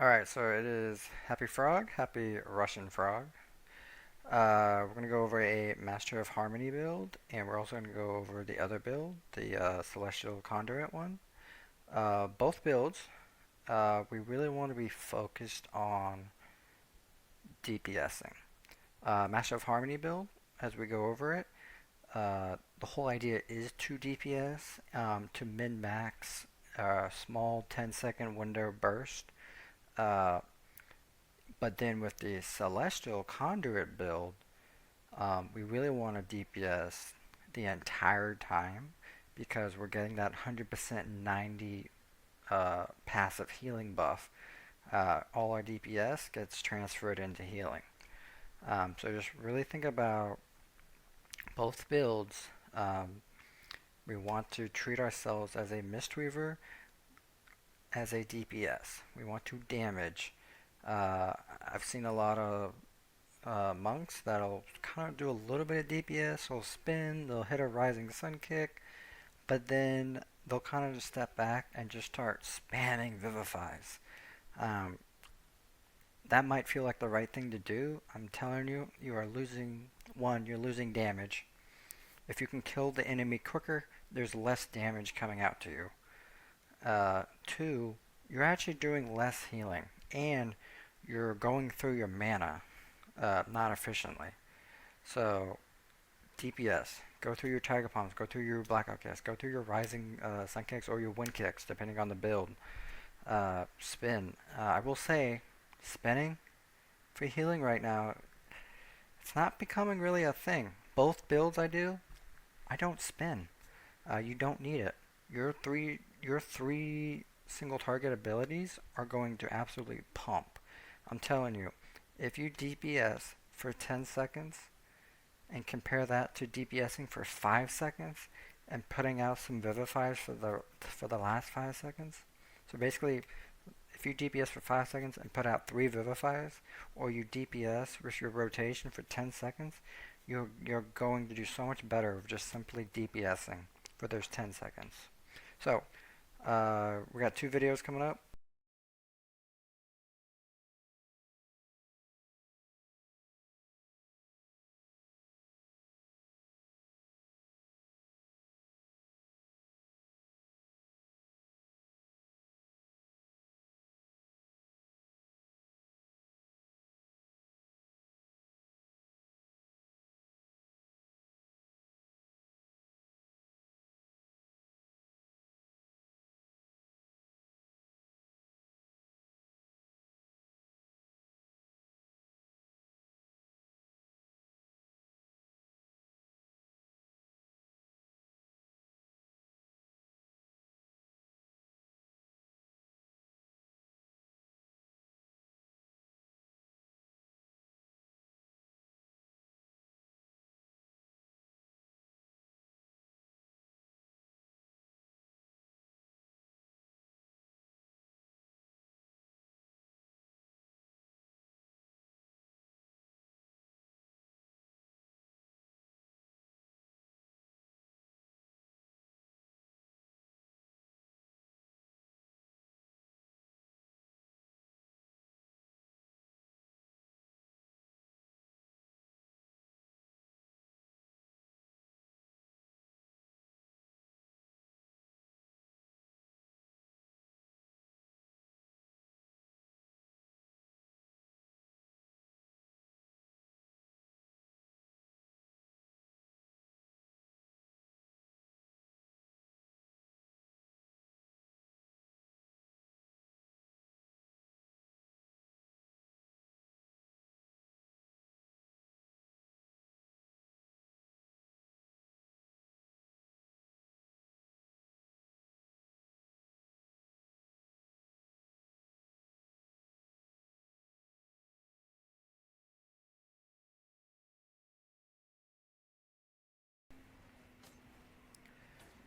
Alright, so it is Happy Frog, Happy Russian Frog. We're going to go over a Master of Harmony build, and we're also going to go over the other build, the Celestial Conduit one. Both builds, we really want to be focused on DPSing. Master of Harmony build, as we go over it, the whole idea is to DPS, to min-max small 10-second window burst. Uh, But then with the Celestial Conduit build, we really want to DPS the entire time because we're getting that 100% 90 passive healing buff. All our DPS gets transferred into healing. So just really think about both builds. We want to treat ourselves as a Mistweaver, as a DPS. We want to damage. Uh, I've seen a lot of monks that'll kind of do a little bit of DPS, will spin, they'll hit a rising sun kick, but then they'll kind of just step back and just start spamming vivifies. Um, that might feel like the right thing to do. I'm telling you, you are losing, one, you're losing damage. If you can kill the enemy quicker, there's less damage coming out to you. Two, you're actually doing less healing, and you're going through your mana not efficiently. So DPS, go through your Tiger Palms, go through your Blackout Kicks, go through your Rising Sun Kicks or your Wind Kicks, depending on the build. Spin. I will say, spinning for healing right now, it's not becoming really a thing. Both builds I do, I don't spin. You don't need it. Your three single target abilities are going to absolutely pump. I'm telling you, if you DPS for 10 seconds and compare that to DPSing for 5 seconds and putting out some Vivifiers for the last 5 seconds. So basically, if you DPS for 5 seconds and put out 3 Vivifiers, or you DPS with your rotation for 10 seconds, you're going to do so much better with just simply DPSing for those 10 seconds. So, we got 2 videos coming up.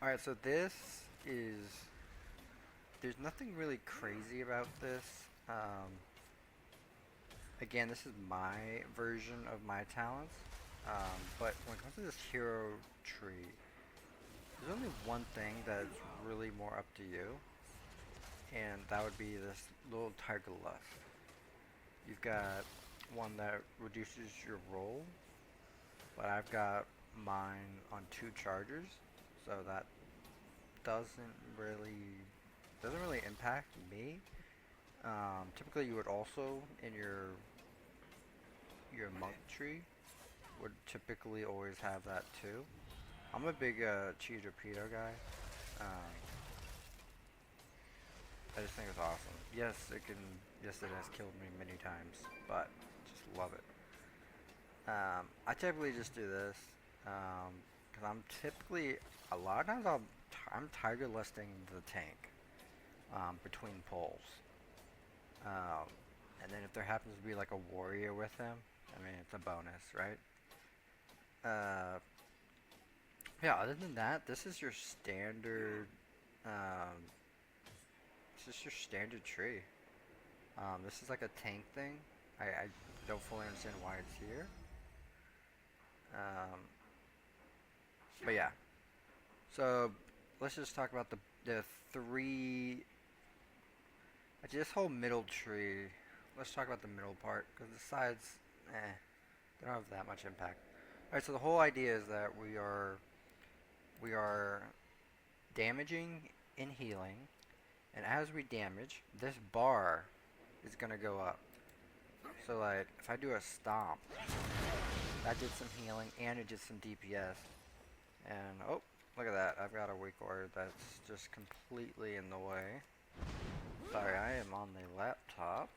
Alright, so this is. There's nothing really crazy about this. Again, this is my version of my talents. But when it comes to this hero tree, there's only one thing that's really more up to you. and that would be this little Tiger Lust. You've got one that reduces your roll, but I've got mine on 2 chargers, so that doesn't really doesn't really impact me. Typically, you would also in your monk tree would typically always have that too. I'm a big cheese torpedo guy. Um, I just think it's awesome. Yes, it can. Yes, it has killed me many times, but just love it. I typically just do this because I'm typically a lot of times I'm tiger listing the tank between poles. Um, and then if there happens to be like a warrior with him, I mean it's a bonus, right? Uh, yeah. Other than that, this is your standard. Um, this is your standard tree. This is like a tank thing. I don't fully understand why it's here. Um, but yeah. So let's just talk about the three. Actually, this whole middle tree. Let's talk about the middle part because the sides, they don't have that much impact. All right. So the whole idea is that we are damaging and healing, and as we damage, this bar is gonna go up. So like if I do a stomp, that did some healing and it did some DPS. And oh, look at that! I've got a weak ward that's just completely in the way. Sorry, I am on the laptop,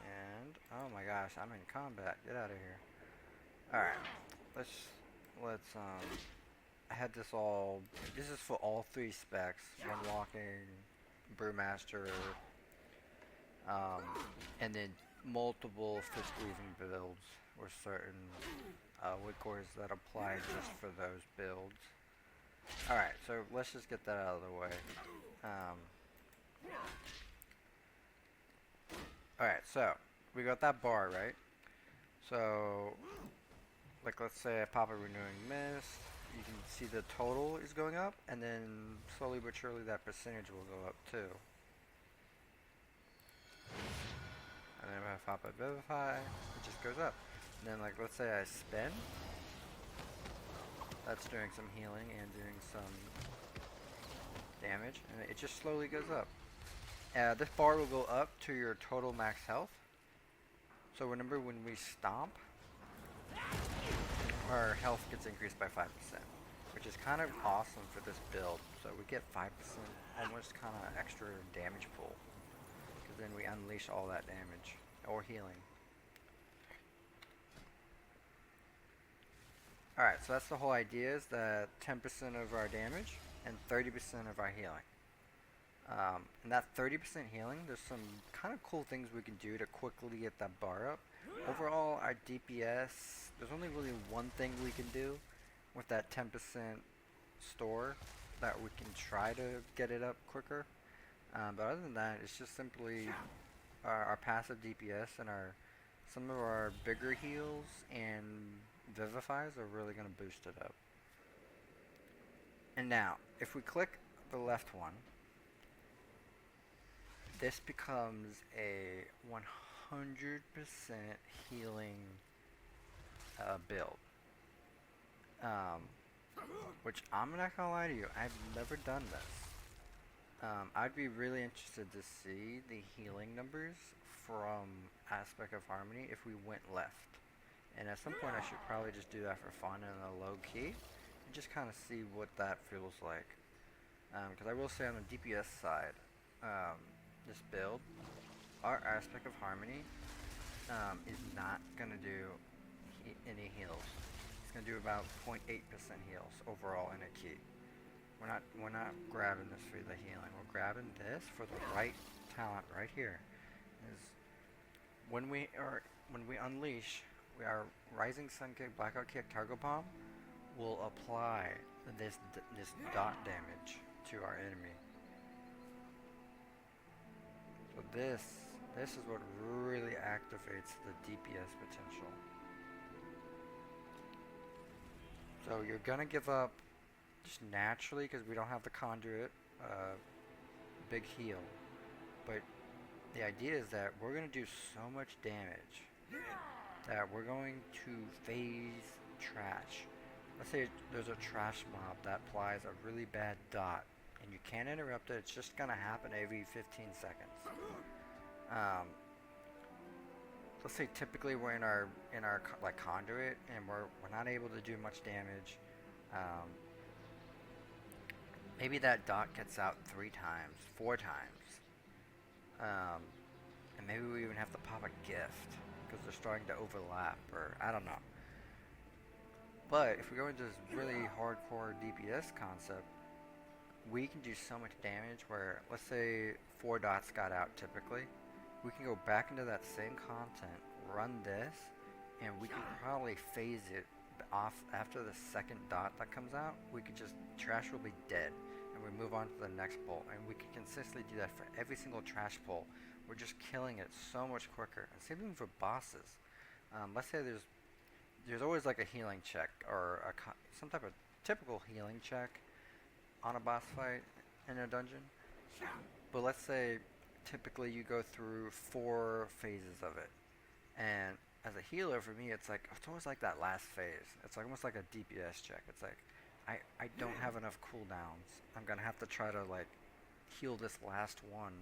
and oh my gosh, I'm in combat. Get out of here. All right, let's. I had this all. This is for all 3 specs: one walking, brewmaster, um, and then multiple fist breathing builds or certain wood cores that apply just for those builds. All right, so let's just get that out of the way. Um, all right, so we got that bar, right? So, like, let's say I pop a renewing mist. You can see the total is going up, and then slowly but surely that percentage will go up too. And then if I pop a vivify, it just goes up. And then, like, let's say I spin. That's doing some healing and doing some damage, and it just slowly goes up. This bar will go up to your total max health. So remember when we stomp, our health gets increased by 5%, which is kind of awesome for this build. So we get 5% almost kind of extra damage pool, because then we unleash all that damage or healing. Alright, so that's the whole idea, is that 10% of our damage and 30% of our healing. And that 30% healing, there's some kind of cool things we can do to quickly get that bar up. Overall, our DPS, there's only really one thing we can do with that 10% store that we can try to get it up quicker. But other than that, it's just simply our passive DPS and some of our bigger heals and vivifies are really going to boost it up. And now, if we click the left one, this becomes a 100% healing build. Um, which I'm not gonna lie to you, I've never done this. I'd be really interested to see the healing numbers from Aspect of Harmony if we went left. And at some point I should probably just do that for fun in a low key and just kind of see what that feels like. Because I will say on the DPS side, this build, our Aspect of Harmony is not going to do any heals. It's going to do about 0.8% heals overall in a key. We're not grabbing this for the healing. We're grabbing this for the right talent right here. Is when we unleash, our Rising Sun Kick, Blackout Kick, Targo Bomb will apply this dot damage to our enemy. So this is what really activates the DPS potential. So you're gonna give up just naturally because we don't have the conduit big heal. But the idea is that we're going to do so much damage that we're going to phase trash. Let's say there's a trash mob that applies a really bad dot, and you can't interrupt it. It's just gonna happen every 15 seconds. Um, let's say typically we're in our like conduit, and we're not able to do much damage. Um, maybe that dot gets out 3 times, 4 times, um, and maybe we even have to pop a gift because they're starting to overlap, or I don't know. But if we go into this really hardcore DPS concept, we can do so much damage where, let's say 4 dots got out typically, we can go back into that same content, run this, and we can probably phase it off after the second dot that comes out. We could just, trash will be dead, and we move on to the next pull, and we can consistently do that for every single trash pull. We're just killing it so much quicker. And same thing for bosses. Let's say there's always like a healing check or some type of typical healing check on a boss fight in a dungeon. But let's say typically you go through 4 phases of it. And as a healer, for me, it's always like that last phase. It's like almost like a DPS check. It's like I don't have enough cooldowns. I'm gonna have to try to like heal this last one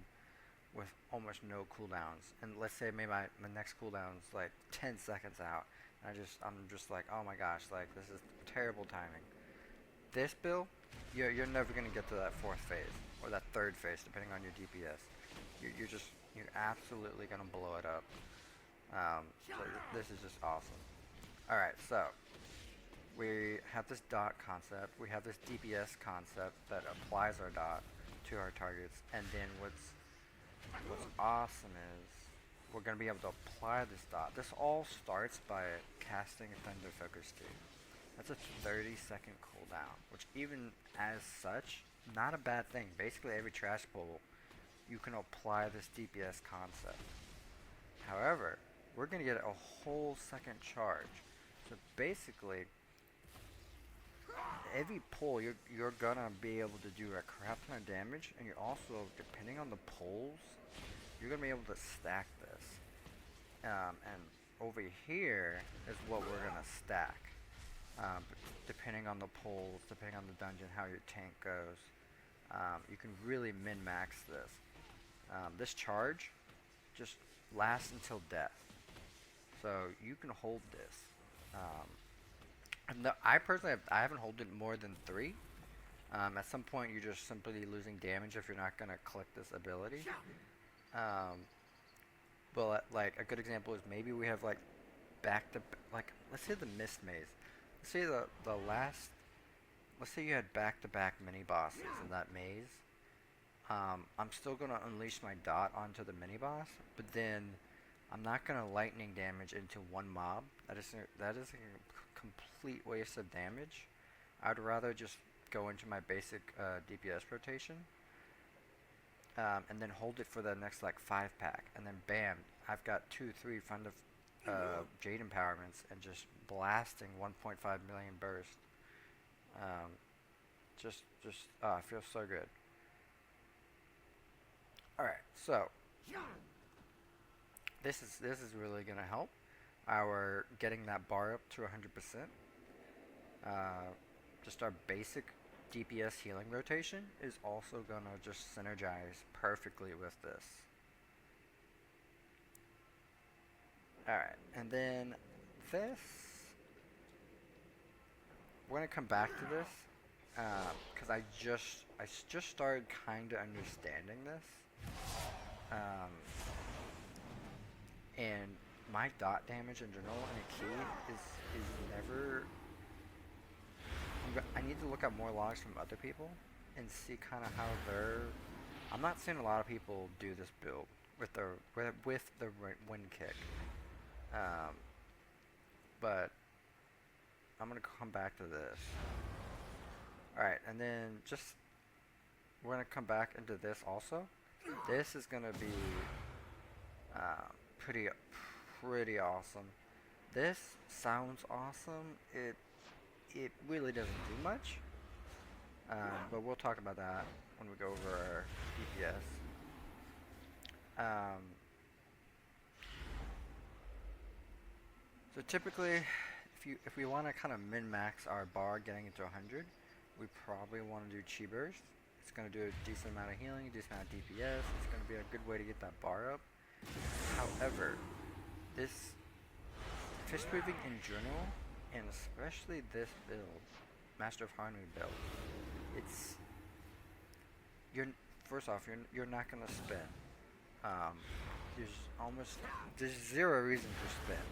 with almost no cooldowns. And let's say maybe my next cooldown's like 10 seconds out. I'm just like, oh my gosh, like this is terrible timing. This build, you're never gonna get to that 4th phase or that 3rd phase, depending on your DPS. You're absolutely gonna blow it up. So this is just awesome. All right, so we have this dot concept. We have this DPS concept that applies our dot to our targets, and then what's awesome is we're going to be able to apply this dot. This all starts by casting Thunder Focus 2. That's a 30-second cooldown, which even as such, not a bad thing. Basically every trash pull, you can apply this DPS concept. However, we're going to get a whole second charge. So basically, every pull, you're going to be able to do a crap ton of damage, and you're also, depending on the pulls, you're going to be able to stack this. And over here is what we're going to stack. Depending on the pulls, depending on the dungeon, how your tank goes, you can really min-max this. This charge just lasts until death. So you can hold this. I personally haven't held it more than 3. At some point, you're just simply losing damage if you're not going to click this ability. But like a good example is maybe we have like like let's say the Mist Maze. Let's say let's say you had back-to-back mini bosses in that maze. I'm still gonna unleash my dot onto the mini boss, but then I'm not gonna lightning damage into one mob. That is a complete waste of damage. I'd rather just go into my basic DPS rotation, and then hold it for the next like 5-pack, and then bam, I've got 2-3 fun Jade empowerments and just blasting 1.5 million burst. It feels so good. All right, so this is really gonna help our getting that bar up to 100%. Just our basic DPS healing rotation is also gonna just synergize perfectly with this. Alright, and then this, we're gonna come back to this, because I just started kind of understanding this, and my dot damage in general in a key is never. I need to look at more logs from other people and see kind of how they're. I'm not seeing a lot of people do this build with the wind kick, but I'm gonna come back to this. All right, and then we're gonna come back into this also. This is gonna be pretty awesome. This sounds awesome. It really doesn't do much, but we'll talk about that when we go over our DPS. Um, so typically, if we want to kind of min-max our bar getting into 100, we probably want to do Chi Burst. It's going to do a decent amount of healing, a decent amount of DPS. It's going to be a good way to get that bar up. However, this fist moving in general, and especially this build, Master of Harmony build, it's you're first off you're not gonna spin. Um, there's zero reason to spin.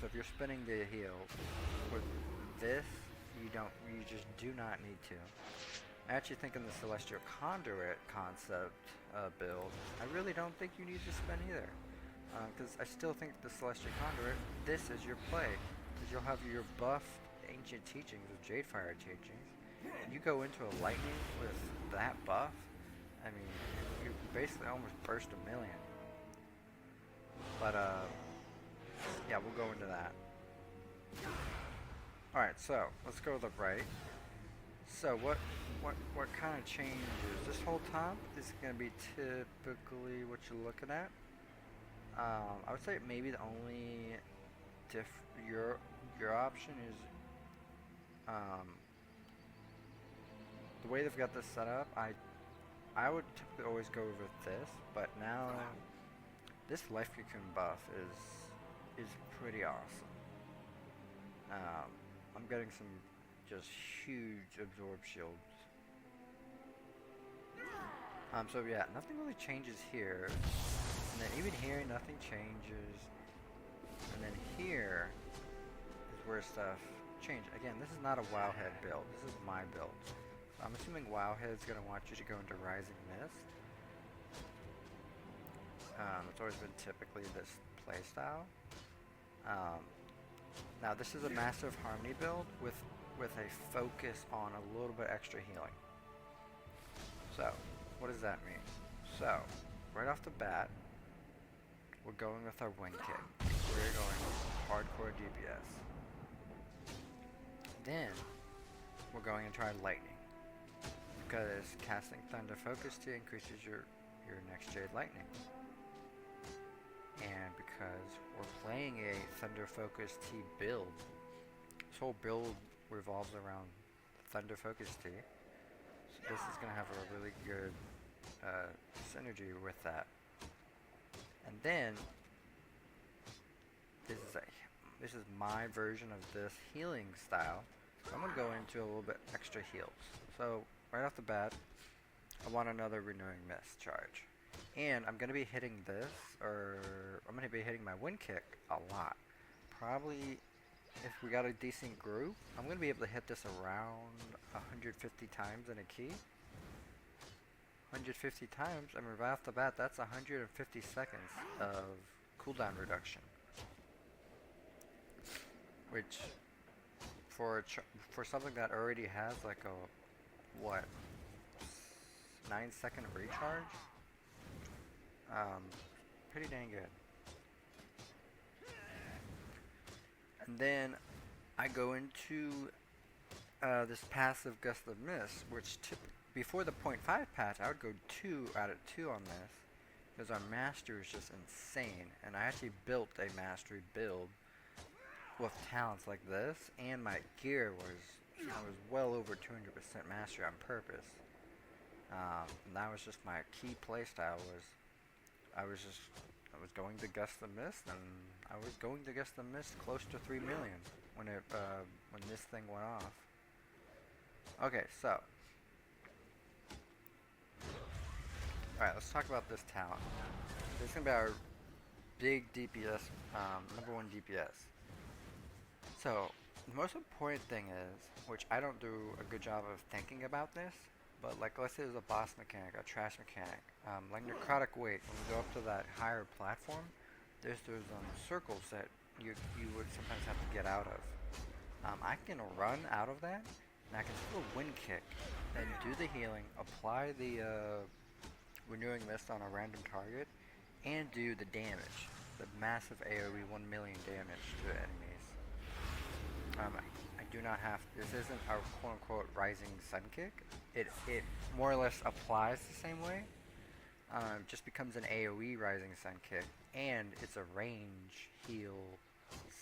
So if you're spinning the heal with this, you just do not need to. I actually think in the Celestial Conduit concept build, I really don't think you need to spin either. Because I still think the Celestial Conduit, this is your play. Because you'll have your buffed ancient teachings of Jadefire teachings. You go into a lightning with that buff, I mean, you basically almost burst a million. But, yeah, we'll go into that. Alright, so, let's go to the right. So, what kind of changes? This whole top is going to be typically what you're looking at. I would say maybe the only your option is the way they've got this set up. I would typically always go with this, but now this Life Cocoon buff is pretty awesome. I'm getting some just huge absorb shields. So yeah, nothing really changes here. And then even here, nothing changes. And then here is where stuff changes. Again, this is not a Wowhead build. This is my build. So I'm assuming Wowhead's going to want you to go into Rising Mist. It's always been typically this playstyle. Now this is a Massive Harmony build with a focus on a little bit extra healing. So, what does that mean? So, right off the bat, we're going with our Wind Kick. We're going with hardcore DPS. Then, we're going into our Lightning. Because casting Thunder Focus Tea increases your next Jade Lightning. And because we're playing a Thunder Focus Tea build, this whole build revolves around Thunder Focus Tea. So this is going to have a really good synergy with that. And then this is my version of this healing style. So I'm going to go into a little bit extra heals. So right off the bat, I want another Renewing Mist charge. And I'm going to be hitting this, or I'm going to be hitting my Wind Kick a lot. Probably, if we got a decent group, I'm going to be able to hit this around 150 times in a key. 150 times, I mean right off the bat, that's 150 seconds of cooldown reduction. Which, for something that already has like a, 9-second recharge? Pretty dang good. And then I go into this passive Gust of Mist, which before the 0.5 patch, I would go 2 out of 2 on this, because our mastery is just insane. And I actually built a mastery build with talents like this, and my gear was well over 200% mastery on purpose. And that was just my key playstyle. I was going to Gust the Mist, and I was going to Gust the Mist close to 3 million when this thing went off. Okay, so alright, let's talk about this talent. This is gonna be our big DPS, number 1 DPS. So the most important thing is, which I don't do a good job of thinking about this, but like let's say there's a boss mechanic, a trash mechanic, like necrotic weight. When you go up to that higher platform, there's those circles that you would sometimes have to get out of. I can run out of that, and I can still Wind Kick, then do the healing, apply the Renewing Mist on a random target, and do the damage, the massive AoE 1 million damage to enemies. I do not have, this isn't our quote-unquote Rising Sun Kick. It more or less applies the same way, just becomes an AoE Rising Sun Kick, and it's a range heal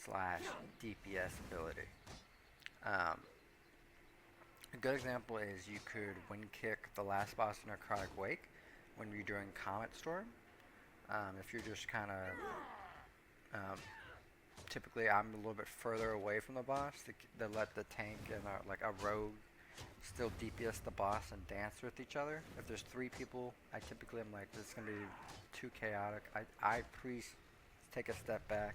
slash DPS ability. Um, a good example is you could wind kick the last boss in Necrotic Wake when you're doing Comet Storm. If you're just kind of typically I'm a little bit further away from the boss to let the tank and like a rogue still DPS the boss and dance with each other. If there's 3 people, I typically am like, this is gonna be too chaotic. I take a step back.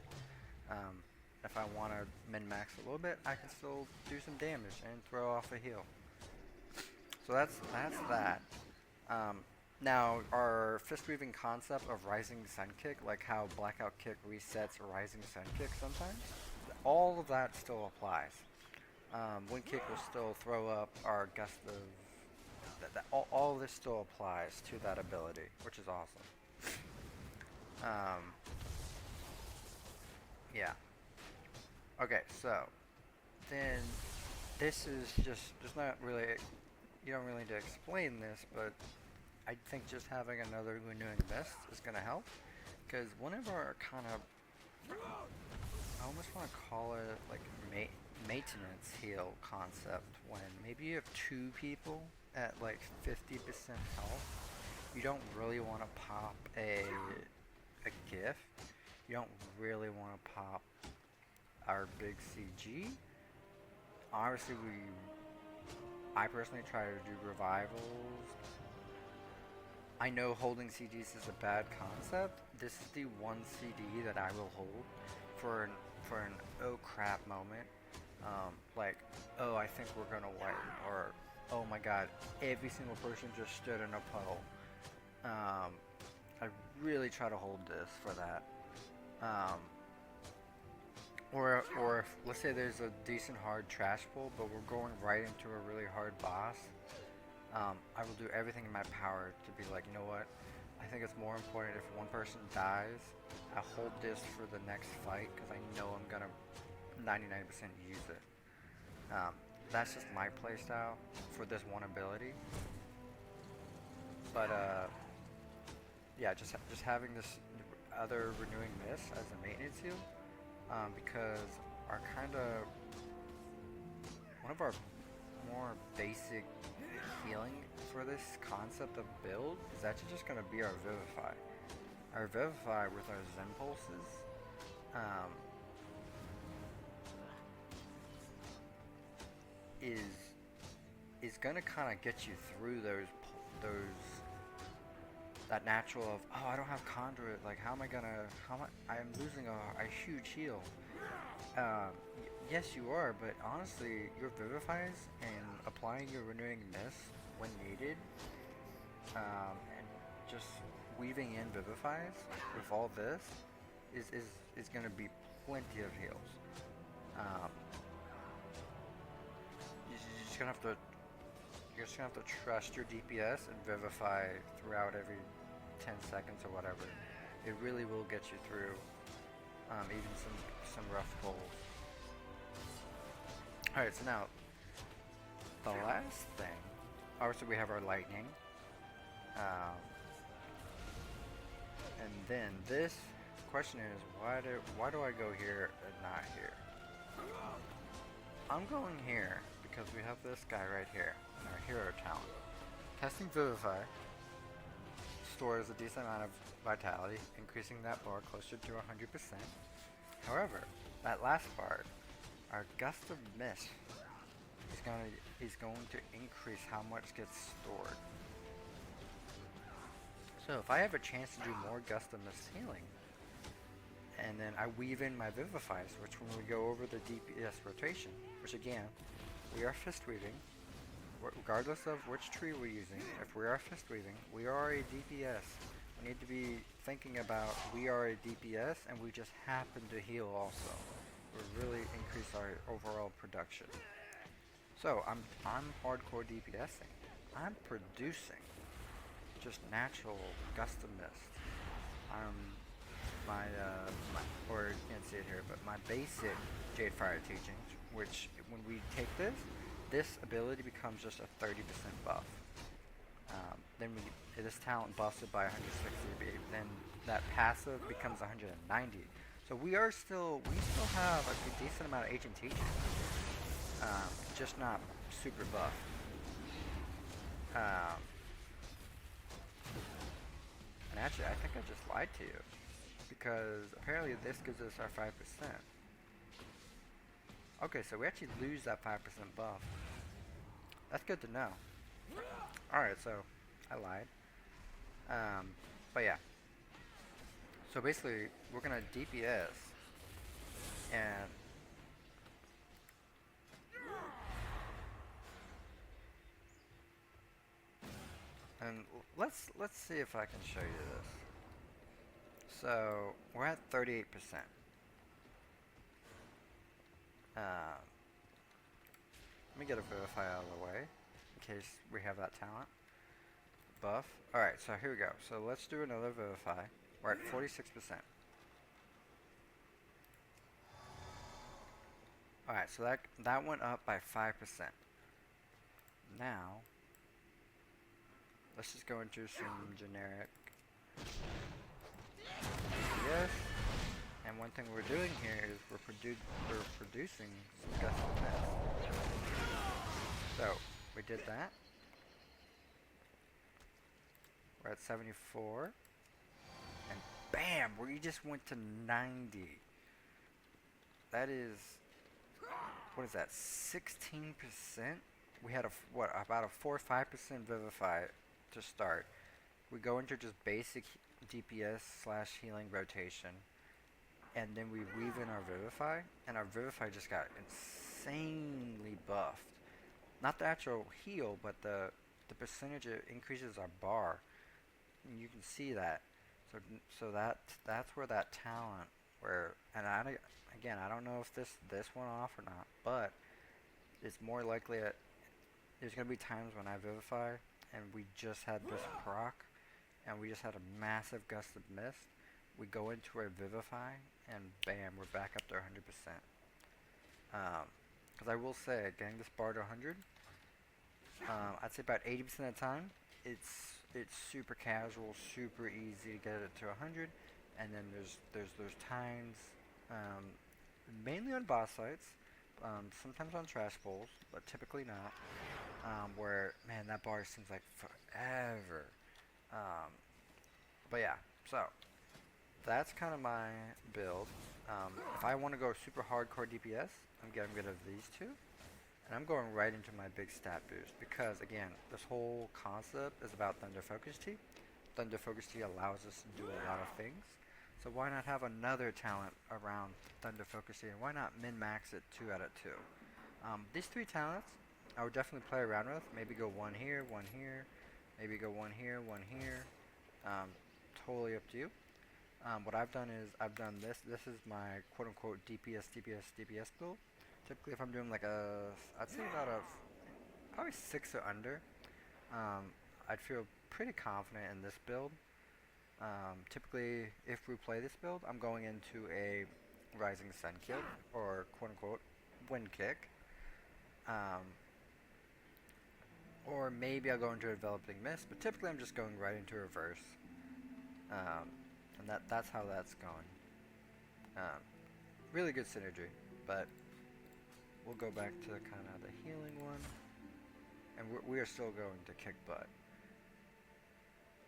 If I want to min-max a little bit, I can still do some damage and throw off a heal. So that's that. Now, our fist weaving concept of Rising Sun Kick, like how Blackout Kick resets Rising Sun Kick sometimes, all of that still applies. Wind Kick will still throw up our Gust of... all of this still applies to that ability, which is awesome. Yeah. Okay, so then this is just, there's not really, you don't really need to explain this, but I think just having another renewing mist is going to help, because one of our kind of, I almost want to call it like maintenance heal concept, when maybe you have 2 people at like 50% health, you don't really want to pop a GIF, you don't really want to pop our big CG. Obviously I personally try to do revivals. I know holding CDs is a bad concept. This is the one CD that I will hold for an oh crap moment. Like, oh, I think we're gonna wipe, or oh my god, every single person just stood in a puddle. I really try to hold this for that. Or if, let's say there's a decent hard trash pull, but we're going right into a really hard boss, I will do everything in my power to be like, you know what, I think it's more important if one person dies, I hold this for the next fight, because I know I'm going to 99% use it. That's just my playstyle for this one ability. But, yeah, just having this other renewing mist as a maintenance heal, because our one of our more basic healing for this concept of build is actually just going to be our Vivify. Our Vivify with our Zen pulses, is going to kind of get you through that natural of, oh, I don't have conduit, like how am I am losing a huge heal. Yes, you are, but honestly, your Vivifies and applying your Renewing Mist when needed, and just weaving in Vivifies with all this is going to be plenty of heals. You're just gonna have to trust your DPS and Vivify throughout every 10 seconds or whatever. It really will get you through, even some rough pulls. Alright, so now, the last thing, obviously we have our lightning, and then this question is, why do I go here and not here? I'm going here because we have this guy right here in our hero talent. Testing Vivify stores a decent amount of vitality, increasing that bar closer to 100%. However, that last part, our Gust of Mist, is going to increase how much gets stored. So if I have a chance to do more Gust of Mist healing, and then I weave in my Vivifies, which when we go over the DPS rotation, which again, we are fist weaving, regardless of which tree we're using, if we are fist weaving, we are a DPS. We need to be thinking about we are a DPS and we just happen to heal also. We'll really increase our overall production. So I'm hardcore DPSing. I'm producing just natural Gust of Mist. Or you can't see it here, but my basic Jade Fire teachings, which when we take this ability becomes just a 30% buff. Then this talent buffs it by 160. Then that passive becomes 190. So we still have a good decent amount of agent teaching, just not super buff. And actually, I think I just lied to you, because apparently this gives us our 5%. Okay, so we actually lose that 5% buff. That's good to know. Alright, so I lied. But yeah. So basically, we're gonna DPS, and let's see if I can show you this. So we're at 38%. Let me get a Vivify out of the way, in case we have that talent buff. Alright, so here we go. So let's do another Vivify. We're at 46%. Alright, so that went up by 5%. Now, let's just go into some generic DPS. And one thing we're doing here is we're producing some gust of mist. So, we did that. We're at 74. And bam! We just went to 90. That is... What is that? 16%? We had about a 4 or 5% Vivify to start. We go into just basic DPS / healing rotation. And then we weave in our Vivify, and our Vivify just got insanely buffed. Not the actual heal, but the percentage it increases our bar. And you can see that. So that's where that talent, and again, I don't know if this went off or not, but it's more likely that there's gonna be times when I Vivify and we just had this proc, and we just had a massive gust of mist. We go into our Vivify, and bam, we're back up to 100%. Because I will say, getting this bar to 100, I'd say about 80% of the time, it's super casual, super easy to get it to 100, and then there's times, mainly on boss fights, sometimes on trash bowls, but typically not, where, man, that bar seems like forever. But yeah, so that's kind of my build. If I want to go super hardcore DPS, I'm getting rid of these two, and I'm going right into my big stat boost, because again, this whole concept is about Thunder Focus Tea. Thunder Focus Tea allows us to do a lot of things, so why not have another talent around Thunder Focus Tea, and why not min-max it 2 out of 2? These 3 talents, I would definitely play around with. Maybe go one here, maybe go one here, one here. Totally up to you. What I've done is I've done this. This is my quote-unquote DPS build. Typically, if I'm doing like I'd say about probably 6 or under, I'd feel pretty confident in this build. Typically, if we play this build, I'm going into a Rising Sun kick, or quote-unquote wind kick. Or maybe I'll go into a Developing Mist, but typically I'm just going right into reverse. And that's how that's going. Really good synergy, but we'll go back to kind of the healing one, and we are still going to kick butt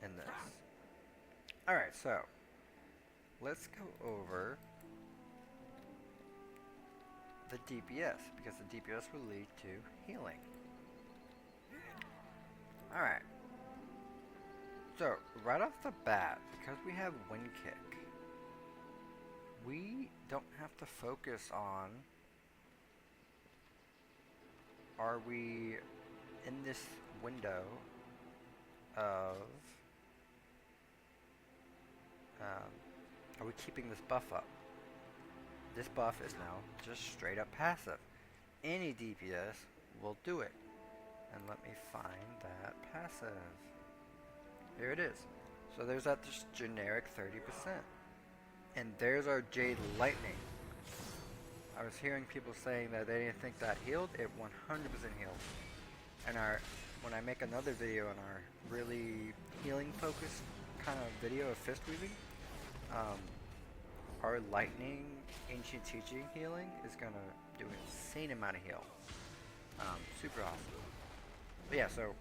in this. Alright, so let's go over the DPS, because the DPS will lead to healing. Alright. So, right off the bat, because we have Wind Kick, we don't have to focus on, are we in this window of, are we keeping this buff up? This buff is now just straight up passive. Any DPS will do it. And let me find that passive. Here it is. So there's that just generic 30%. And there's our Jade Lightning. I was hearing people saying that they didn't think that healed. It 100% healed. And our when I make another video on our really healing focused kind of video of fist weaving, um, our lightning ancient teaching healing is gonna do an insane amount of heal. Super awesome. But yeah, so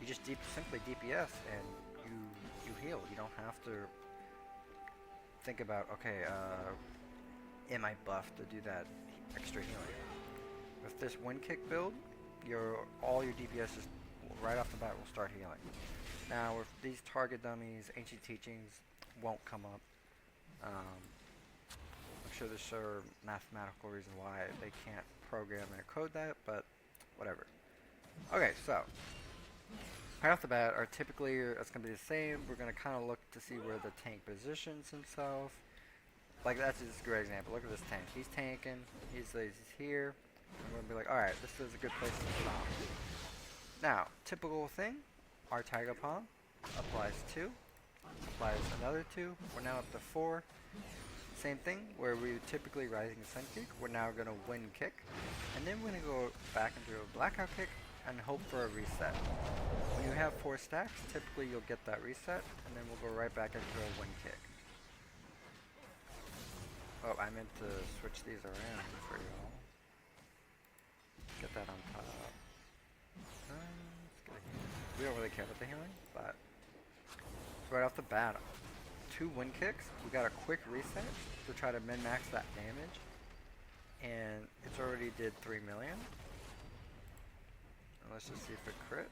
you just simply DPS and you heal. You don't have to think about, okay, am I buffed to do that extra healing? With this wind kick build, all your DPS is right off the bat will start healing. Now with these target dummies, ancient teachings won't come up. I'm sure there's a mathematical reason why they can't program and code that, but whatever. Okay, so right off the bat, typically it's going to be the same. We're going to kind of look to see where the tank positions himself. Like that's just a great example. Look at this tank. He's tanking. He's here. I'm going to be like, alright, this is a good place to stop. Now, typical thing, our Tiger Palm applies 2. Applies another 2. We're now up to 4. Same thing, where we typically Rising Sun Kick. We're now going to Wind Kick. And then we're going to go back into a Blackout Kick and hope for a reset. When you have 4 stacks, typically you'll get that reset, and then we'll go right back into a Wind Kick. Oh, I meant to switch these around for y'all. Get that on top. Let's get a healing. We don't really care about the healing, but right off the bat, 2 wind kicks. We got a quick reset to try to min-max that damage, and it's already did 3 million. And let's just see if it crit.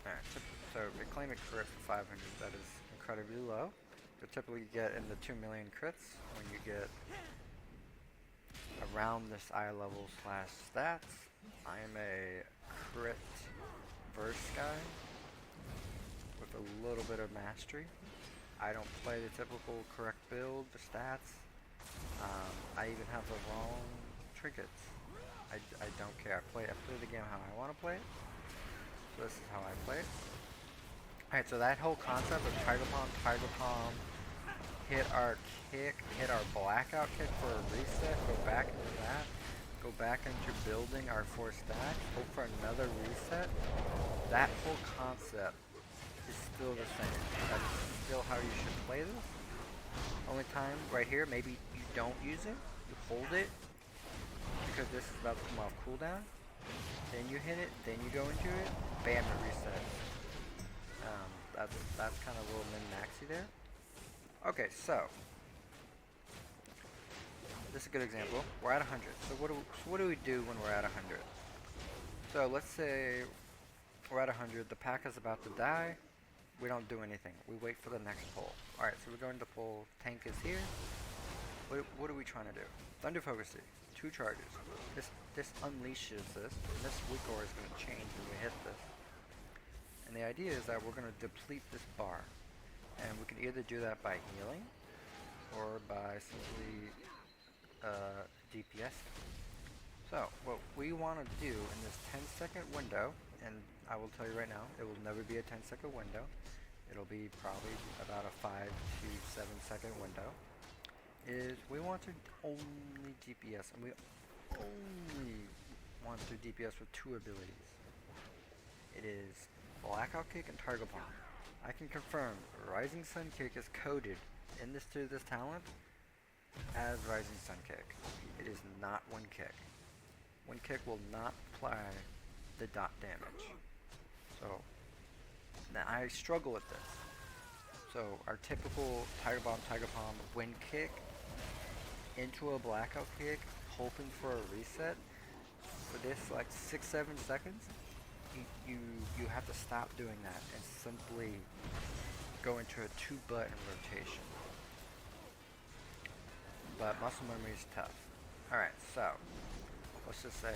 Alright, so we claim it crit for 500. That is incredibly low. You'll typically get in the 2 million crits when you get around this eye level / stats. I am a crit verse guy with a little bit of mastery. I don't play the typical correct build for stats. I even have the wrong trinkets. I don't care. I play the game how I want to play it. So this is how I play it. Alright, so that whole concept of Tiger Palm, hit our kick, hit our Blackout Kick for a reset, go back into that, go back into building our 4 stacks, hope for another reset. That whole concept is still the same. That's still how you should play this. Only time right here, maybe you don't use it, you hold it, because this is about to come off cooldown. Then you hit it, then you go into it, bam, it resets. That's kind of a little min-maxy there. Okay, so this is a good example. We're at 100. So what do we do when we're at 100? So let's say we're at 100. The pack is about to die. We don't do anything. We wait for the next pull. All right, so we're going to pull. Tank is here. What are we trying to do? Thunder Focus, 2 charges. This unleashes this. And this weak aura is going to change when we hit this. And the idea is that we're going to deplete this bar. And we can either do that by healing or by simply DPS. So what we want to do in this 10-second window, and I will tell you right now, it will never be a 10-second window. It'll be probably about a 5 to 7-second window. Is we want to only DPS, and we only want to DPS with 2 abilities. It is Blackout Kick and Tiger Palm. I can confirm Rising Sun Kick is coded in this talent as Rising Sun Kick. It is not Wind Kick. Wind Kick will not apply the dot damage. So now I struggle with this. So our typical Tiger Palm Wind Kick into a Blackout Kick, hoping for a reset. For this like 6-7 seconds, you have to stop doing that and simply go into a 2-button rotation. But muscle memory is tough. Alright, so let's just say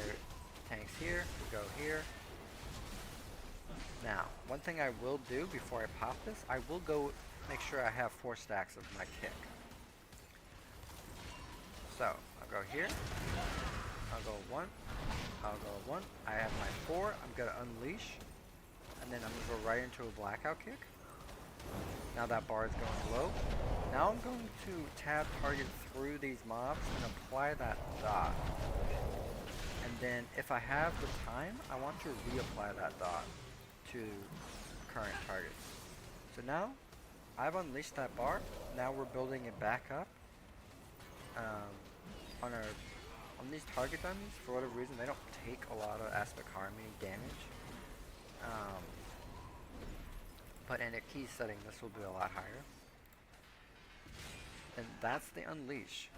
tank's here, we go here. Now, one thing I will do before I pop this, I will go make sure I have 4 stacks of my kick. So, I'll go here, I'll go 1, I'll go 1, I have my 4, I'm going to unleash, and then I'm going to go right into a Blackout Kick. Now that bar is going low. Now I'm going to tab target through these mobs and apply that dot. And then if I have the time, I want to reapply that dot to current targets. So now, I've unleashed that bar. Now we're building it back up. On these target dummies, for whatever reason, they don't take a lot of aspect harmony damage. But in a key setting, this will be a lot higher. And that's the unleash.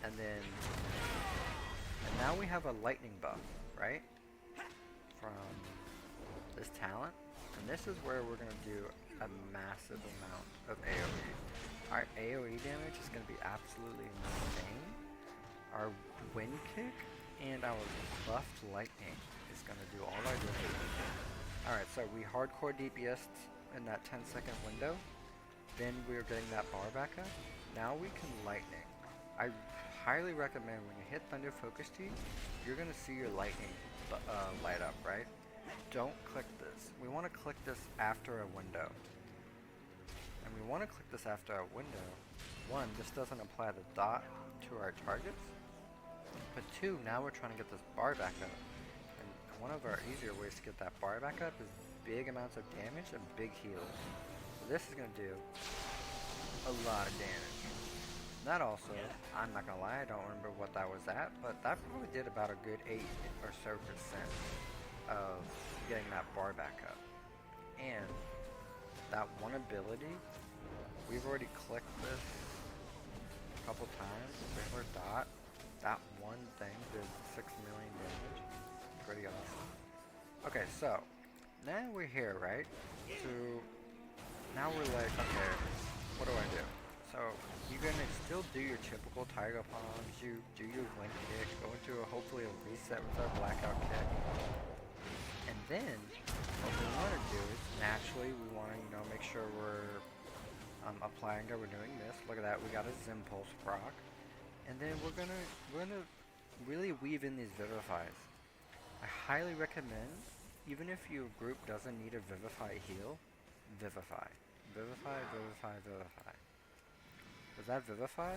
And now we have a lightning buff, right? From this talent. And this is where we're going to do a massive amount of AoE. Our AoE damage is going to be absolutely insane. Our wind kick and our buffed lightning is going to do all our damage. Alright, so we hardcore DPS'd in that 10-second window. Then we're getting that bar back up. Now we can lightning. I highly recommend when you hit Thunder Focus Tea, you're going to see your lightning light up, right? Don't click this. We want to click this after a window. And we want to click this after a window. One, this doesn't apply the dot to our targets. But two, now we're trying to get this bar back up. And one of our easier ways to get that bar back up is big amounts of damage and big heals. So this is going to do a lot of damage. That also, I'm not going to lie, I don't remember what that was at, but that probably did about a good 8 or so % of getting that bar back up. And that one ability, we've already clicked this a couple times, regular dot. That one thing did 6 million damage. Pretty awesome. Okay, so now we're here, right? So now we're like, okay, what do I do? So you're gonna still do your typical tiger palms, you do your wind kick, go into hopefully a reset with our blackout kick. And then what we want to do is naturally we want to make sure we're applying that we're doing this. Look at that, we got a Zimpulse proc. And then we're gonna really weave in these Vivifies. I highly recommend, even if your group doesn't need a Vivify heal, Vivify. Vivify, Vivify, Vivify. Because that Vivify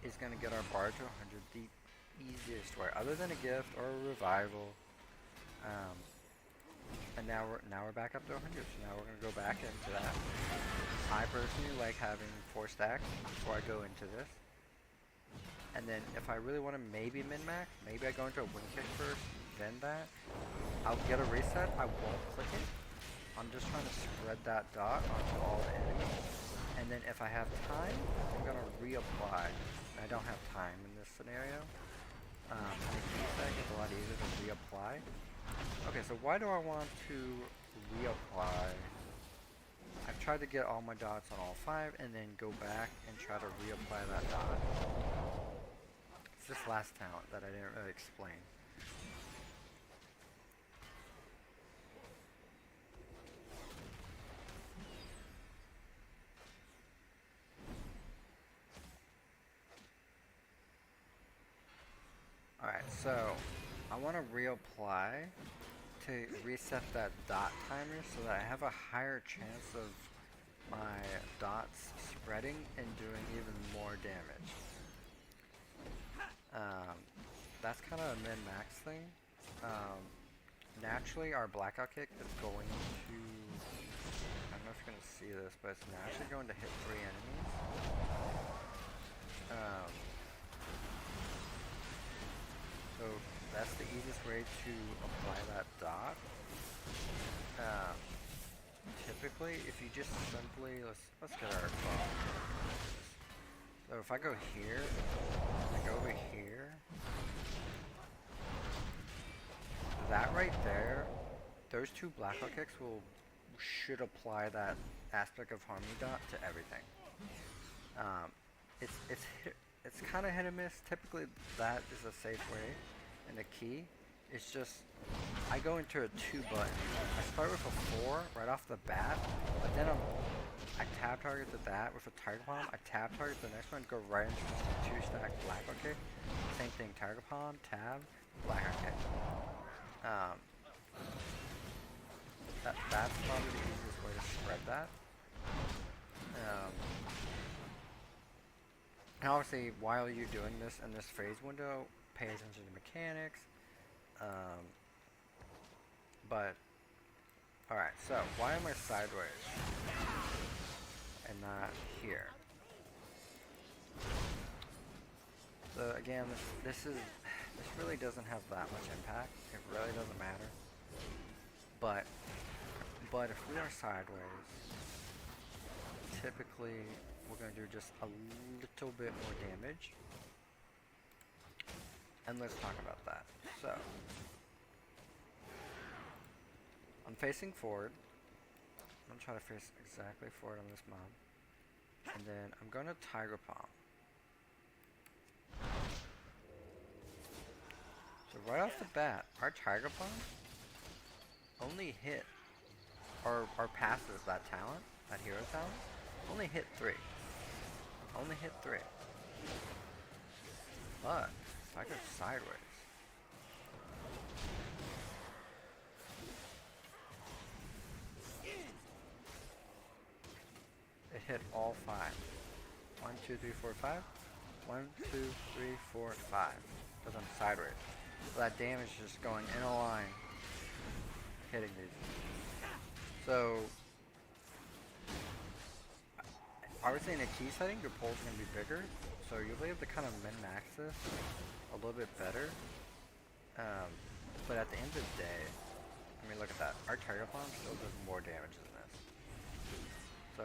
is going to get our bar to 100 the easiest way, other than a gift or a revival. And now we're back up to 100, so now we're going to go back into that. I personally like having 4 stacks before I go into this. And then if I really want to maybe min-max, maybe I go into a wind kick first, then that. I'll get a reset, I won't click it. I'm just trying to spread that dot onto all the enemies. And then if I have time, I'm going to reapply. I don't have time in this scenario. In a key stack, it's a lot easier to reapply. Okay, so why do I want to reapply? I've tried to get all my dots on all 5 and then go back and try to reapply that dot. It's this last talent that I didn't really explain. Alright, so I want to reapply to reset that dot timer so that I have a higher chance of my dots spreading and doing even more damage. That's kind of a min-max thing. Naturally, our blackout kick is going to, I don't know if you're going to see this, but it's naturally going to hit 3 enemies. So that's the easiest way to apply that dot. Typically, if you just simply, let's get our phone. So if I go here, I go over here, that right there, those 2 blackout kicks should apply that aspect of harmony dot to everything. It's kind of hit or miss. Typically, that is a safe way. And the key is just, I go into a 2 button. I start with a 4 right off the bat, but then I tab target to that with a Tiger Palm. I tab target the next one, go right into the 2 stack blackout kick. Same thing, Tiger Palm, tab, blackout kick. That's probably the easiest way to spread that. And obviously, while you're doing this in this phase window, pay attention to mechanics. Um, but alright, so why am I sideways and not here? So again, this really doesn't have that much impact. It really doesn't matter. But if we are sideways, typically we're going to do just a little bit more damage. And let's talk about that. So I'm facing forward. I'm going to try to face exactly forward on this mob. And then I'm going to Tiger Palm. So right off the bat, our Tiger Palm only hit, or passes that talent, that hero talent, only hit 3. Only hit 3. But if I go sideways, it hit all 5. 1, 2, 3, 4, 5. 1, 2, 3, 4, 5. Because I'm sideways. So that damage is just going in a line, hitting these. So I would say in a key setting, your pole's going to be bigger. So you'll be able to kind of min-max this a little bit better. But at the end of the day, I mean, look at that. Our Tiger Palm still does more damage than this. So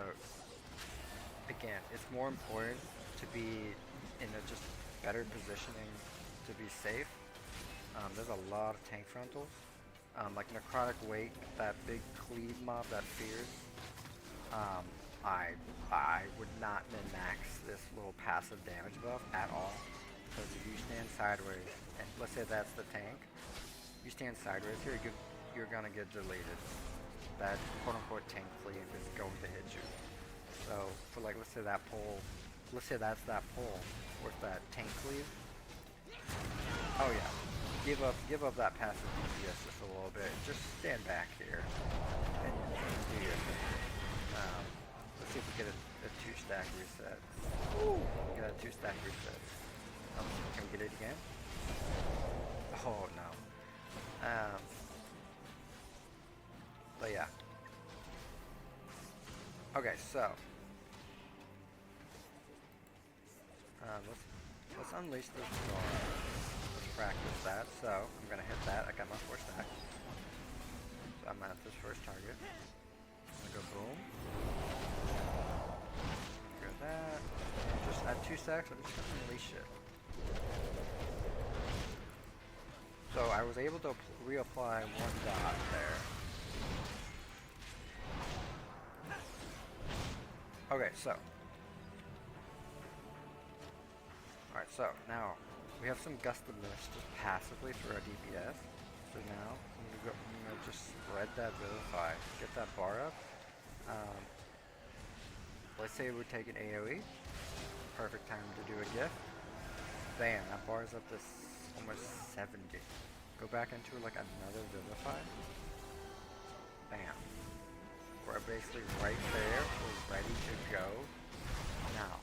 again, it's more important to be in a just better positioning to be safe. There's a lot of tank frontals. Like Necrotic Wake, that big cleave mob that fears. I would not min-max this little passive damage buff at all. Because if you stand sideways, and let's say that's the tank, you stand sideways here, you're gonna get deleted. That quote-unquote tank cleave is going to hit you. So for like, let's say that pole, let's say that's that pole with that tank cleave. Oh yeah, give up that passive DPS just a little bit. Just stand back here and do your thing. Let's see if we get a 2-stack reset. Ooh, get a 2-stack reset. Can we get it again? Oh no. But yeah. Okay, so let's unleash this storm. Let's practice that. So I'm gonna hit that. I got my 4 stack. So I'm at this first target. I'm gonna go boom. Get that. And just at 2 stacks, I'm just gonna unleash it. So I was able to reapply 1 dot there. Okay, so. Alright, so now we have some Gust of Mist just passively through our DPS. So now I'm gonna just spread that Vivify, get that bar up. Let's say we take an AoE. Perfect time to do a gift. Bam, that bar is up to almost 70. Go back into like another Vivify. Bam. We're basically right there. We're ready to go. Now,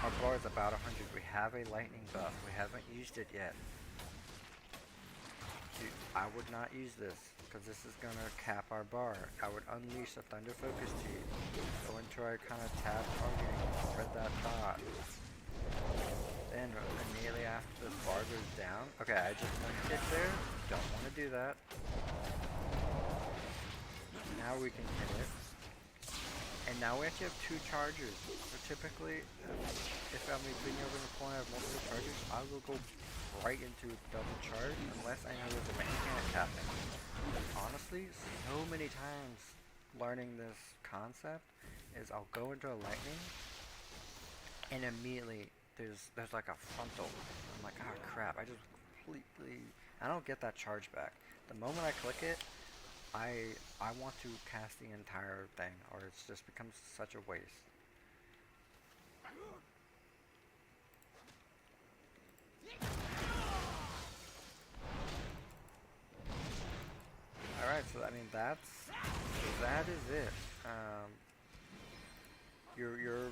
our bar is about 100. We have a lightning buff. We haven't used it yet. Dude, I would not use this because this is going to cap our bar. I would unleash a Thunder Focus Tea. Go into our kind of tab targeting. Spread that dot. Then immediately after this bar goes down. Okay, I just went it there. Don't want to do that. Now we can hit it. And now we actually have 2 chargers. So typically, if I'm being over in the corner of multiple chargers, I will go right into double charge unless I know there's a mechanic happening. Honestly, so many times learning this concept is I'll go into a lightning and immediately there's like a frontal. I'm like, oh crap, I just completely, I don't get that charge back. The moment I click it, I want to cast the entire thing, or it just becomes such a waste. Alright, so I mean that is it. Your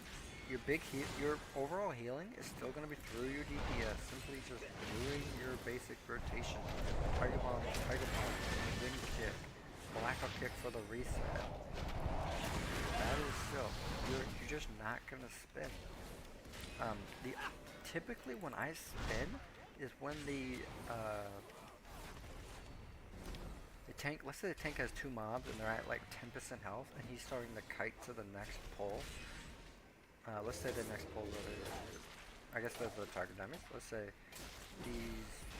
your overall healing is still going to be through your DPS, simply just doing your basic rotation. Tiger Bomb, Wind Kick, Blackout Kick for the reset. That is still, you're just not going to spin. Typically when I spin is when the tank, let's say the tank has 2 mobs and they're at like 10% health and he's starting to kite to the next pole. Let's say the next pole I guess that's the target damage. Let's say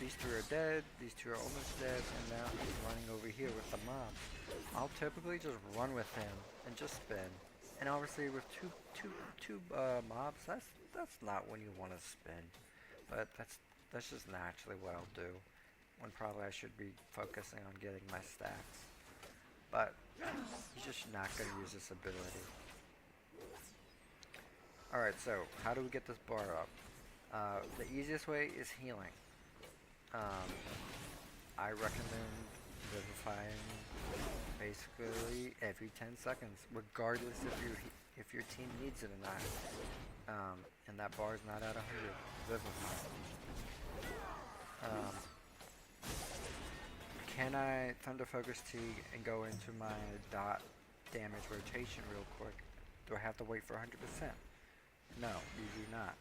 these 3 are dead, these 2 are almost dead, and now he's running over here with the mobs. I'll typically just run with him and just spin. And obviously with two mobs, that's not when you want to spin. But that's just naturally what I'll do. When probably I should be focusing on getting my stacks. But he's just not going to use this ability. Alright, so how do we get this bar up? The easiest way is healing. I recommend vivifying basically every 10 seconds, regardless if your team needs it or not. And that bar is not at 100. Vivify. Can I Thunder Focus T and go into my dot damage rotation real quick? Do I have to wait for 100%? No, you do not.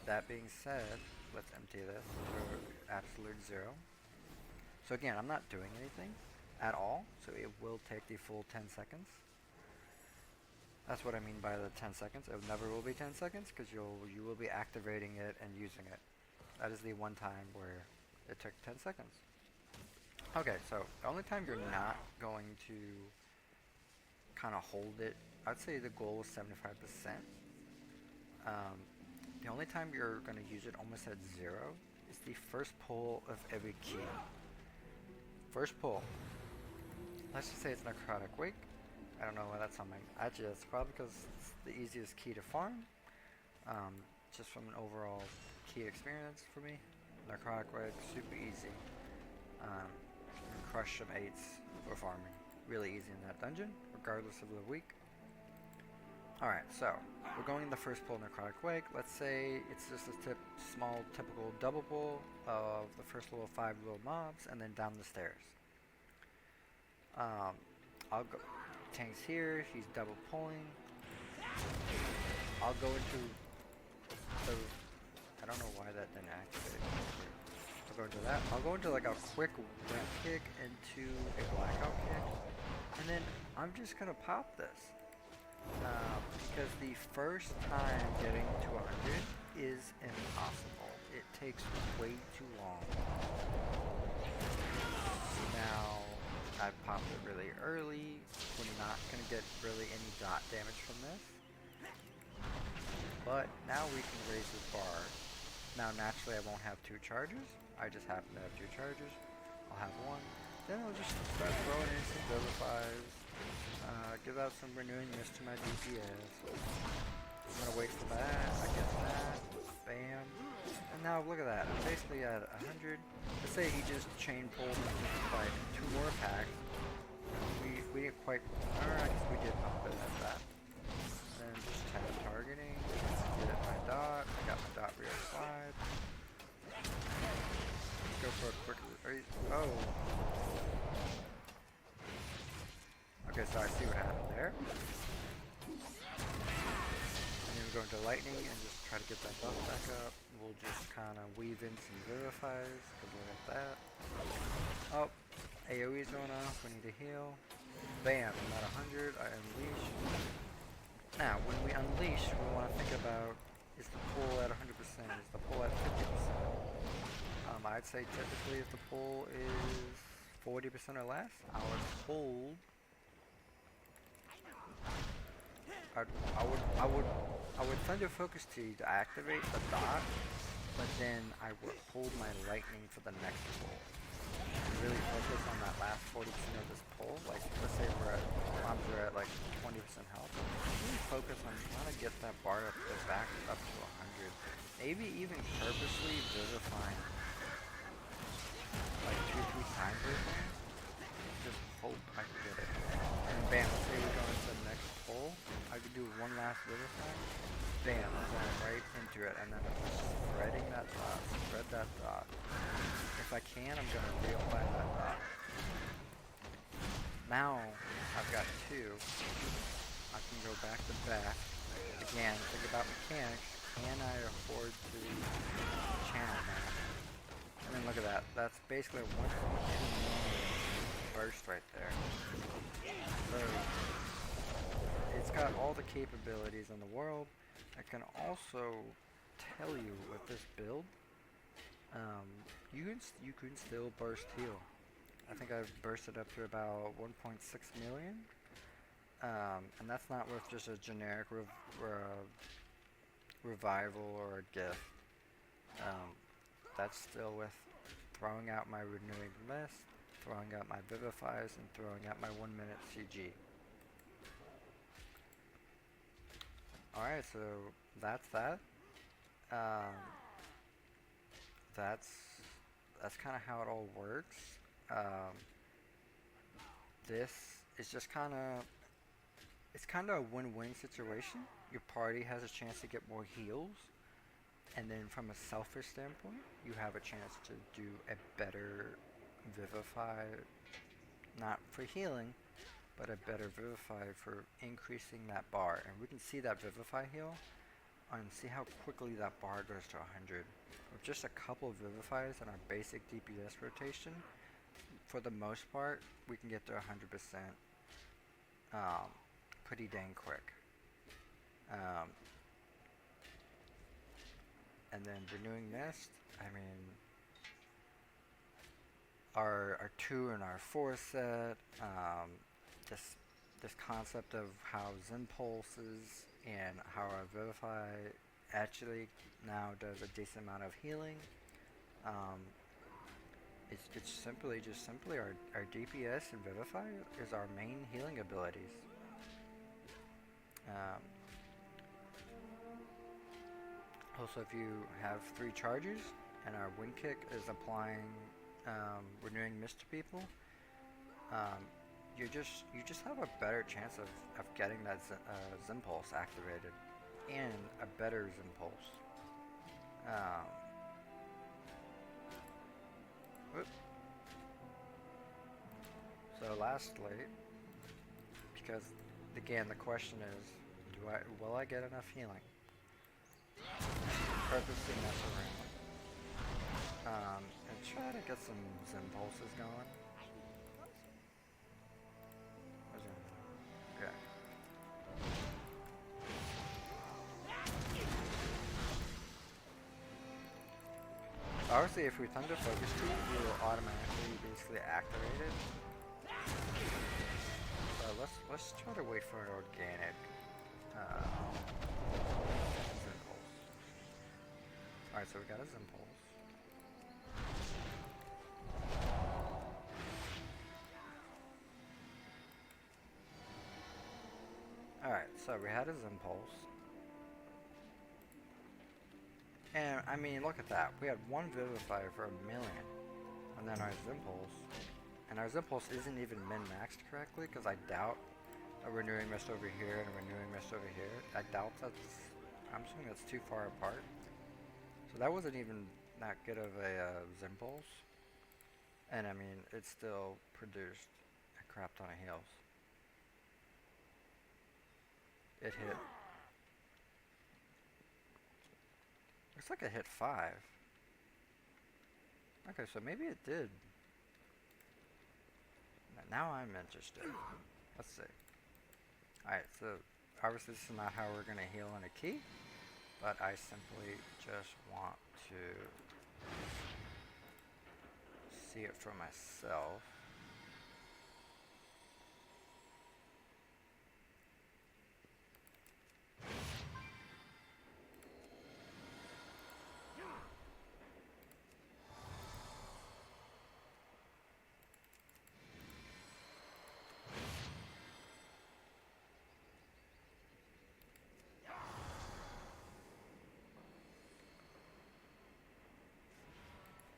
That being said, let's empty this to absolute 0. So again, I'm not doing anything at all, so it will take the full 10 seconds. That's what I mean by the 10 seconds. It never will be 10 seconds because you will be activating it and using it. That is the one time where it took 10 seconds. Okay, so the only time you're not going to kind of hold it, I'd say the goal is 75%. The only time you're going to use it almost at 0 is the first pull of every key. First pull. Let's just say it's Necrotic Wake. I don't know why that's on my... Actually, it's probably because it's the easiest key to farm. Just from an overall key experience for me. Necrotic Wake, super easy. Crush some 8s for farming. Really easy in that dungeon, regardless of the week. Alright, so we're going in the first pull Necrotic Wake. Let's say it's just a small typical double pull of the first level 5 little mobs and then down the stairs. I'll go. Tank's here, he's double pulling. I'll go into the... I don't know why that didn't activate. I'll go into that. I'll go into like a quick wind kick into a blackout kick. And then I'm just gonna pop this. Because the first time getting to 100 is impossible. It takes way too long. Now, I popped it really early. We're not going to get really any dot damage from this. But now we can raise this bar. Now naturally I won't have 2 charges. I just happen to have 2 charges. I'll have 1. Then I'll just start throwing in some vivifies. Give out some renewing mist to my DPS. I'm going to wait for that. I get that. Bam. And now look at that. I'm basically at 100. Let's say he just chain pulled like 2 more attacks. We didn't quite... Alright, I guess we did pump it at that. And then just tap targeting. Get my dot. I got my dot reapplied. Let's go for a quick... Oh. Okay, so I see what happened there. And then we go into lightning and just try to get that buff back up. We'll just kind of weave in some vivifies. Good look at that. Oh, AoE's going off. We need to heal. Bam, I'm at 100. I unleash. Now, when we unleash, we want to think about, is the pull at 100%? Is the pull at 50%? I'd say typically if the pull is 40% or less, I would hold. I would Thunder Focus T to activate the dot, but then I would hold my lightning for the next pull. And really focus on that last 40% of this pull. Like, let's say mobs are at like 20% health. Really focus on trying to get that bar back up to 100. Maybe even purposely vivifying like 2-3 times or something. Just hope I can get it. And bam, let's say we go into the next pull. I could do one last if I can, I'm gonna reapply that. Now I've got two. I can go back to back. Again, think about mechanics. Can I afford to channel that? And then look at that. That's basically a 1.2 million burst right there. So it's got all the capabilities in the world. I can also tell you with this build, you can still burst heal. I think I've bursted up to about 1.6 million. And that's not with just a generic revival or a gift. That's still with throwing out my renewing mist, throwing out my vivifies, and throwing out my 1 minute CG. Alright, so that's that. Um, that's kind of how it all works. This is just it's kind of a win-win situation. Your party has a chance to get more heals, and then from a selfish standpoint, you have a chance to do a better Vivify, not for healing, but a better Vivify for increasing that bar. And we can see that Vivify heal, and see how quickly that bar goes to 100. With just a couple of Vivifies and our basic DPS rotation, for the most part, we can get to 100% pretty dang quick. And then renewing mist, I mean, our 2 and our 4 set, this concept of how Zen pulses and how our Vivify actually now does a decent amount of healing. It's simply our DPS and Vivify is our main healing abilities. Also, if you have 3 charges and our wind kick is applying renewing mist to people, you just have a better chance of getting that Zen pulse activated, and a better Zen pulse. So lastly, because again the question is, will I get enough healing? Purposely mess around and try to get some Zen pulses going. Okay. Obviously, if we Thunder Focus Tea, we will automatically basically activate it. So let's try to wait for an organic Zen pulse. Alright, so we got a Zen pulse. Alright, so we had a Zen pulse. And I mean, look at that. We had 1 Vivify for 1 million. And then our Zen pulse. And our Zen pulse isn't even min-maxed correctly, because I doubt a renewing mist over here and a renewing mist over here. I doubt I'm assuming that's too far apart. So that wasn't even that good of a Zen pulse. And I mean, it still produced a crap ton of heals. It hit. Looks like it hit 5. Okay, so maybe it did. Now I'm interested. Let's see. Alright, so obviously this is not how we're going to heal in a key, but I simply just want to see it for myself.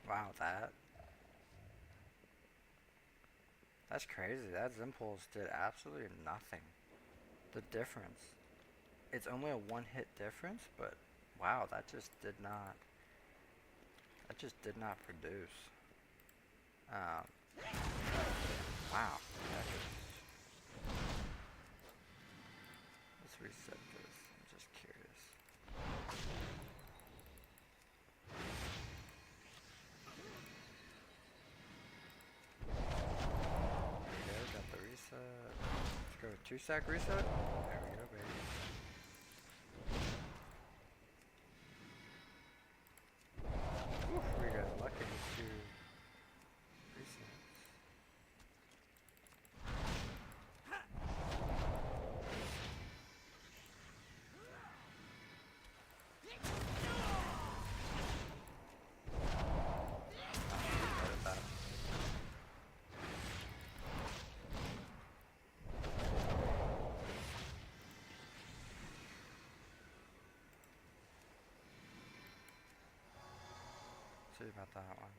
Wow, that's crazy. That Zen pulse did absolutely nothing. The difference. It's only a 1-hit difference, but wow, that just did not produce. Um, wow. Let's reset this. I'm just curious. There we go. Got the reset. Let's go 2-stack reset. There we go, baby. Oof, we got lucky with 2 resets. See about that one.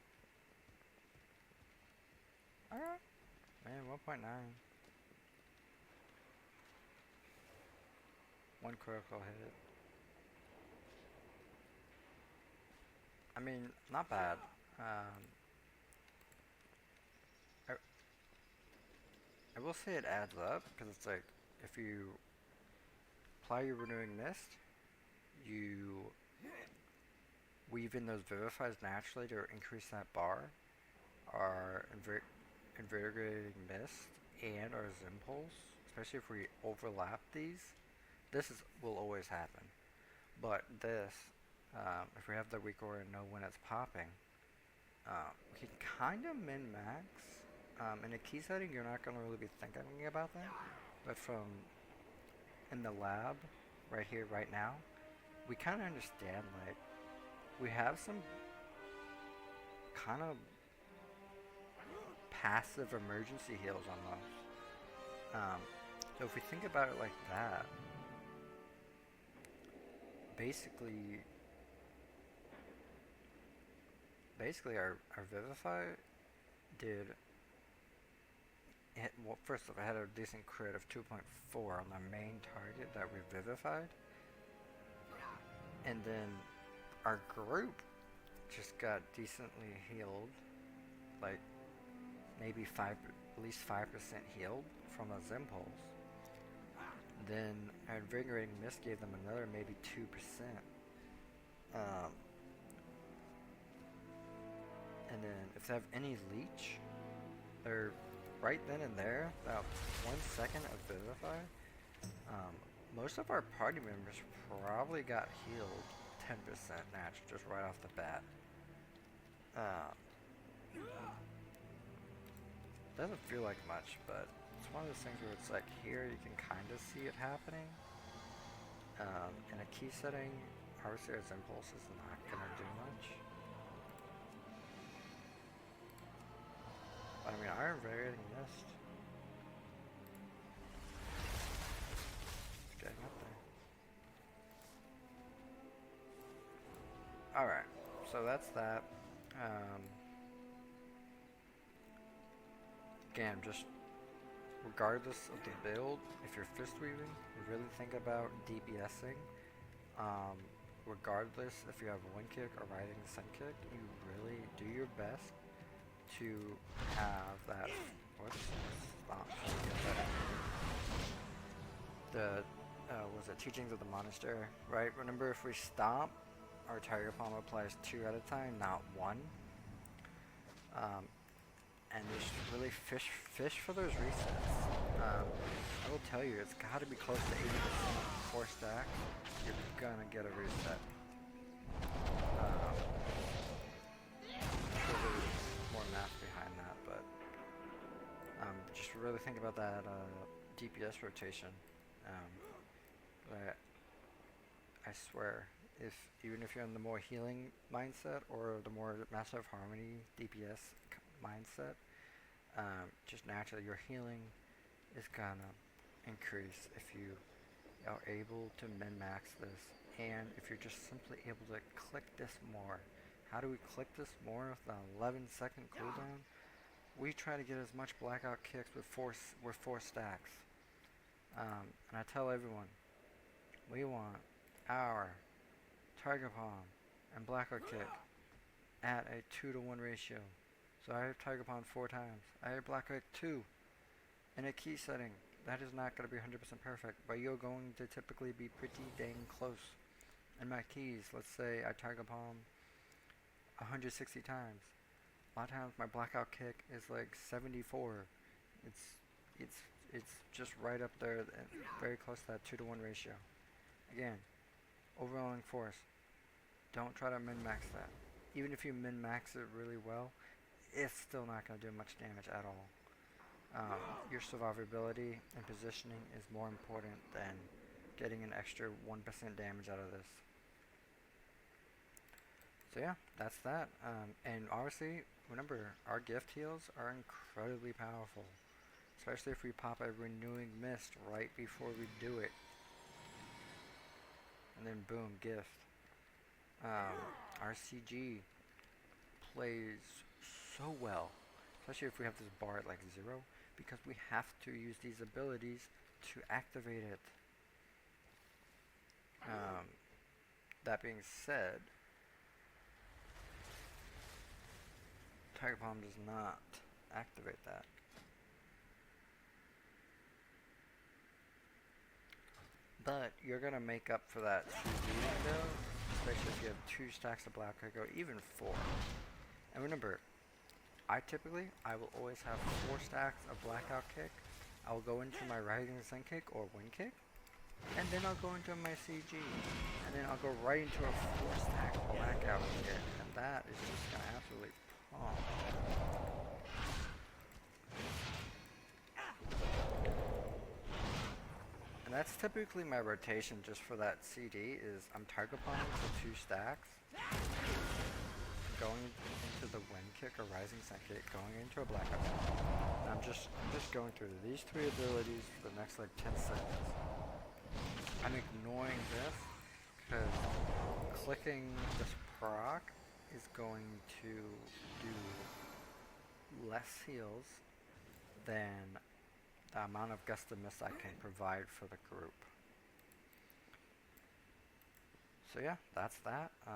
Alright. Man, 1.9. 1 critical hit. I mean, not bad. I, I will say it adds up, because it's like, if you apply your Renewing Mist, you weave in those Vivifies naturally to increase that bar. Our Invigorating Mist and our Zimpulse, especially if we overlap these, will always happen. But this, if we have the weak aura and know when it's popping, we can kind of min-max. In a key setting, you're not going to really be thinking about that. But from in the lab, right here, right now, we kind of understand, like, we have some kind of passive emergency heals almost. So if we think about it like that, basically our Vivify did it, well, first off, I had a decent crit of 2.4 on the main target that we Vivified, and then our group just got decently healed, like maybe at least 5% healed from a Zimpulse. Then our Invigorating Mist gave them another maybe 2%. And then if they have any leech, they're right then and there, about 1 second of Vivify. Most of our party members probably got healed 10% natural just right off the bat. Doesn't feel like much, but it's one of those things where it's like here you can kind of see it happening. In a key setting, obviously our Impulse is not going to do much. But I mean, our Invigorating Mist, it's getting up there. Alright, so that's that. Again, just regardless of the build, if you're fist weaving, you really think about DPSing. Regardless if you have a wind kick or riding sun kick, you really do your best to have that. The was it Teachings of the Monastery, right? Remember, if we stomp, our Tiger Palm applies 2 at a time, not 1. And just really fish for those resets. I will tell you, it's got to be close to 80% 4 stacks. You're gonna get a reset. I'm sure there's more math behind that, but just really think about that DPS rotation. I swear, even if you're in the more healing mindset or the more Master of Harmony DPS mindset, just naturally your healing is gonna increase if you are able to min-max this, and if you're just simply able to click this more. How do we click this more with the 11-second cooldown? We try to get as much blackout kicks with 4 stacks. And I tell everyone, we want our Tiger Palm and blackout kick at a 2-to-1 ratio. So I have Tiger Palm 4 times. I have Black Oak 2 in a key setting. That is not going to be 100% perfect, but you're going to typically be pretty dang close. In my keys, let's say I Tiger Palm 160 times. A lot of times my blackout kick is like 74. It's it's it's just right up there, very close to that 2-to-1 ratio. Again, overwhelming force. Don't try to min-max that. Even if you min-max it really well, it's still not going to do much damage at all. Your survivability and positioning is more important than getting an extra 1% damage out of this. So yeah, that's that. And obviously, remember, our gift heals are incredibly powerful. Especially if we pop a renewing mist right before we do it. And then boom, gift. Our CG plays so well. Especially if we have this bar at like 0. Because we have to use these abilities to activate it. That being said, Tiger Palm does not activate that. But you're going to make up for that 2 window, especially if you have 2 stacks of Black Oak or even 4. And remember, I will always have 4 stacks of Blackout Kick. I will go into my Rising Sun Kick or Wind Kick, and then I'll go into my CG, and then I'll go right into a 4-stack Blackout Kick, and that is just going to absolutely pump. And that's typically my rotation just for that CD is I'm Tiger Palming for 2 stacks, going into the Wind Kick or Rising Sun Kick, going into a Blackout Kick. And I'm just going through these 3 abilities for the next like 10 seconds. I'm ignoring this because clicking this proc is going to do less heals than the amount of Gust of Mist I can provide for the group. So yeah, that's that.